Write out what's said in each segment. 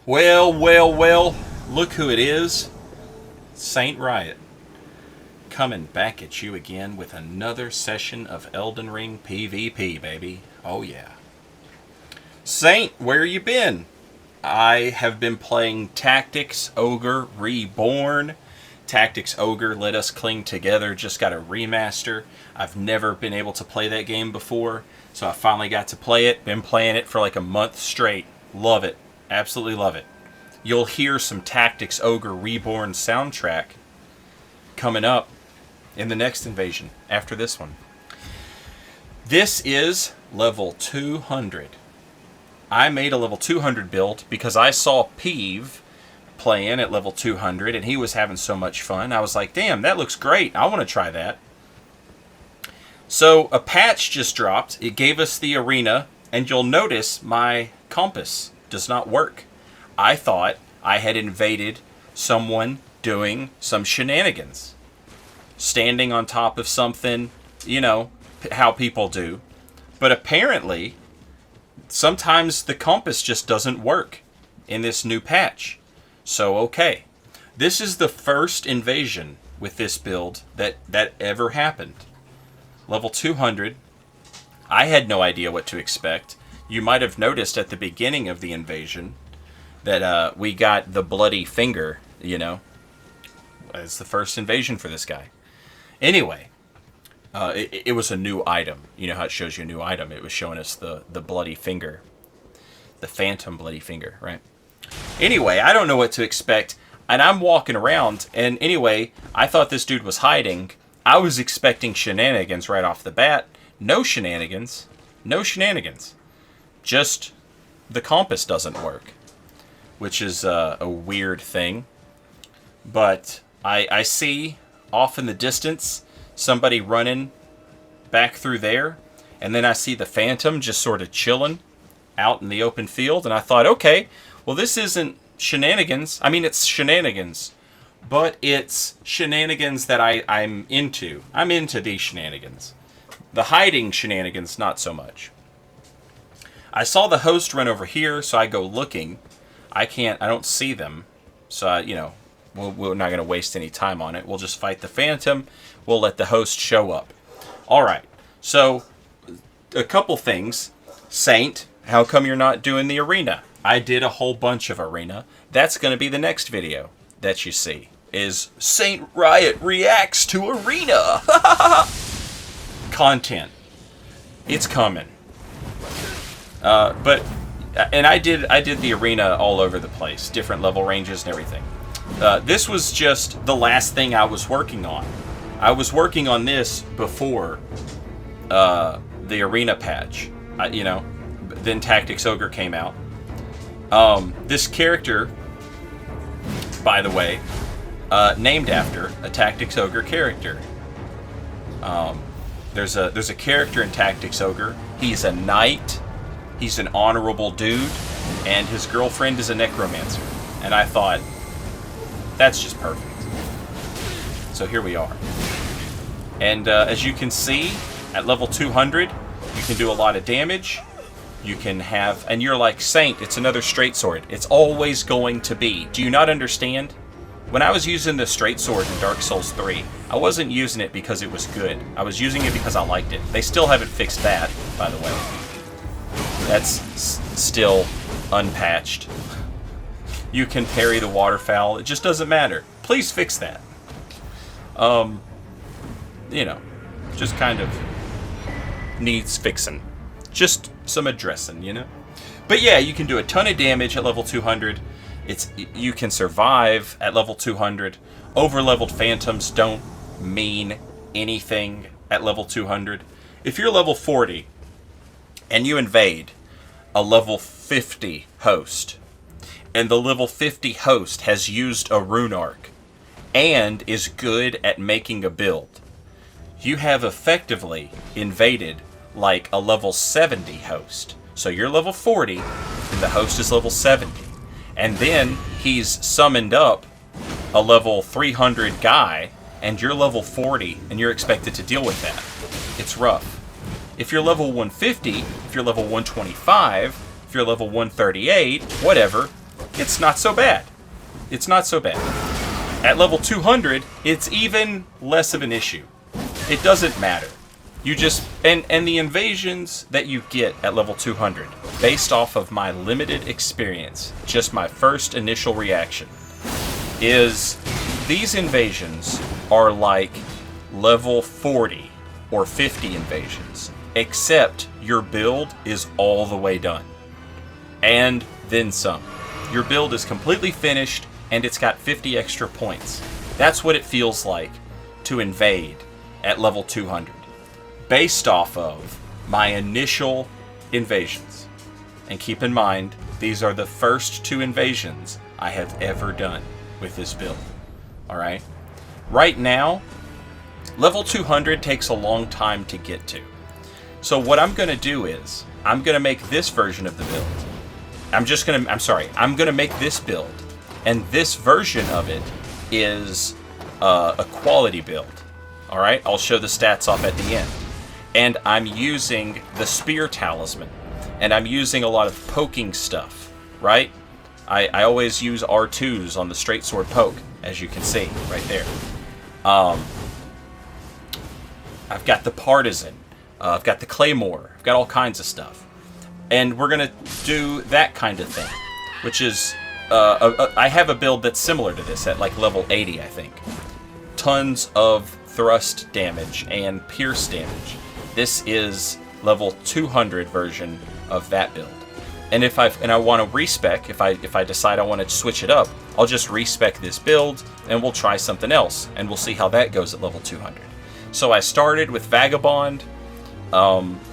Well, well, well, look who it is. Saint Riot. Coming back at you again with another session of Elden Ring PvP, baby. Oh yeah. Saint, where you been? I have been playing Tactics Ogre Reborn. Tactics Ogre Let Us Cling Together just got a remaster. I've never been able to play that game before, so I finally got to play it. Been playing it for like a month straight. Love it. Absolutely love it. You'll hear some Tactics Ogre Reborn soundtrack coming up in the next invasion after this one. This is level 200. I made a level 200 build because I saw Peeve playing at level 200 and he was having so much fun. I was like, damn, that looks great. I want to try that. So a patch just dropped. It gave us the arena, and you'll notice my compass does not work. I thought I had invaded someone doing some shenanigans. Standing on top of something, you know, how people do. But apparently, sometimes the compass just doesn't work in this new patch. So, okay. This is the first invasion with this build that ever happened. Level 200. I had no idea what to expect. You might have noticed at the beginning of the invasion that we got the bloody finger, you know. It's the first invasion for this guy. Anyway, it was a new item. You know how it shows you a new item? It was showing us the bloody finger. The phantom bloody finger, right? Anyway, I don't know what to expect. And I'm walking around, and anyway, I thought this dude was hiding. I was expecting shenanigans right off the bat. No shenanigans. No shenanigans. Just the compass doesn't work, which is a weird thing. But I see off in the distance somebody running back through there, and then I see the phantom just sort of chilling out in the open field, and I thought, okay, well, this isn't shenanigans. I mean, it's shenanigans, but it's shenanigans that I'm into. I'm into these shenanigans. The hiding shenanigans, not so much. I saw the host run over here, so I go looking. I don't see them, so you know, we're not going to waste any time on it. We'll just fight the phantom. We'll let the host show up. All right, so a couple things. Saint, how come you're not doing the arena? I did a whole bunch of arena. That's going to be the next video that you see, is Saint Riot reacts to arena. Content. It's coming. And I did the arena all over the place, different level ranges and everything. This was just the last thing I was working on. I was working on this before the arena patch. You know, then Tactics Ogre came out. This character, by the way, named after a Tactics Ogre character. There's a character in Tactics Ogre. He's a knight. He's an honorable dude, and his girlfriend is a necromancer. And I thought, that's just perfect. So here we are. And as you can see, at level 200, you can do a lot of damage. You can have, and you're like, Saint, it's another straight sword. It's always going to be. Do you not understand? When I was using the straight sword in Dark Souls 3, I wasn't using it because it was good. I was using it because I liked it. They still haven't fixed that, by the way. That's still unpatched. You can parry the waterfowl. It just doesn't matter. Please fix that. You know, just kind of needs fixing. Just some addressing, you know? But yeah, you can do a ton of damage at level 200. You can survive at level 200. Over-leveled phantoms don't mean anything at level 200. If you're level 40 and you invade a level 50 host, and the level 50 host has used a rune arc and is good at making a build, you have effectively invaded like a level 70 host. So you're level 40, and the host is level 70. And then he's summoned up a level 300 guy, and you're level 40, and you're expected to deal with that. It's rough. If you're level 150, if you're level 125, if you're level 138, whatever, it's not so bad. It's not so bad. At level 200, it's even less of an issue. It doesn't matter. You just, and the invasions that you get at level 200, based off of my limited experience, just my first initial reaction, is these invasions are like level 40 or 50 invasions, except your build is all the way done. And then some. Your build is completely finished, and it's got 50 extra points. That's what it feels like to invade at level 200. Based off of my initial invasions. And keep in mind, these are the first 2 invasions I have ever done with this build. Alright? Right now, level 200 takes a long time to get to. So what I'm going to do is, I'm going to make this version of the build. I'm going to make this build. And this version of it is a quality build. Alright? I'll show the stats off at the end. And I'm using the Spear Talisman. And I'm using a lot of poking stuff, right? I always use R2s on the straight sword poke, as you can see right there. I've got the Partisan. I've got the Claymore. I've got all kinds of stuff. And we're going to do that kind of thing, which is... I have a build that's similar to this at like level 80, I think. Tons of thrust damage and pierce damage. This is level 200 version of that build. And if I want to respec, if I decide I want to switch it up, I'll just respec this build and we'll try something else and we'll see how that goes at level 200. So I started with Vagabond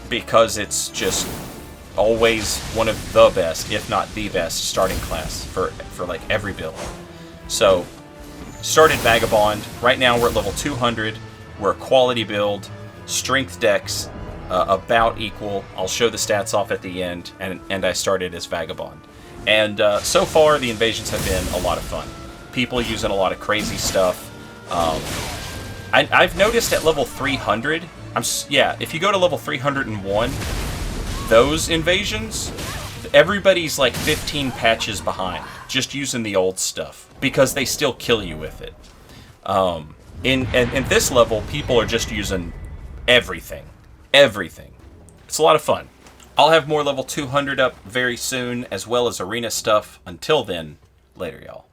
because it's just always one of the best, if not the best, starting class for like every build. So started Vagabond. Right now we're at level 200. We're a quality build. Strength dex about equal. I'll show the stats off at the end, and I started as Vagabond. And so far, the invasions have been a lot of fun. People using a lot of crazy stuff. I've noticed at level 300, if you go to level 301, those invasions, everybody's like 15 patches behind, just using the old stuff, because they still kill you with it. In this level, people are just using everything. Everything. It's a lot of fun. I'll have more level 200 up very soon, as well as arena stuff. Until then, later, y'all.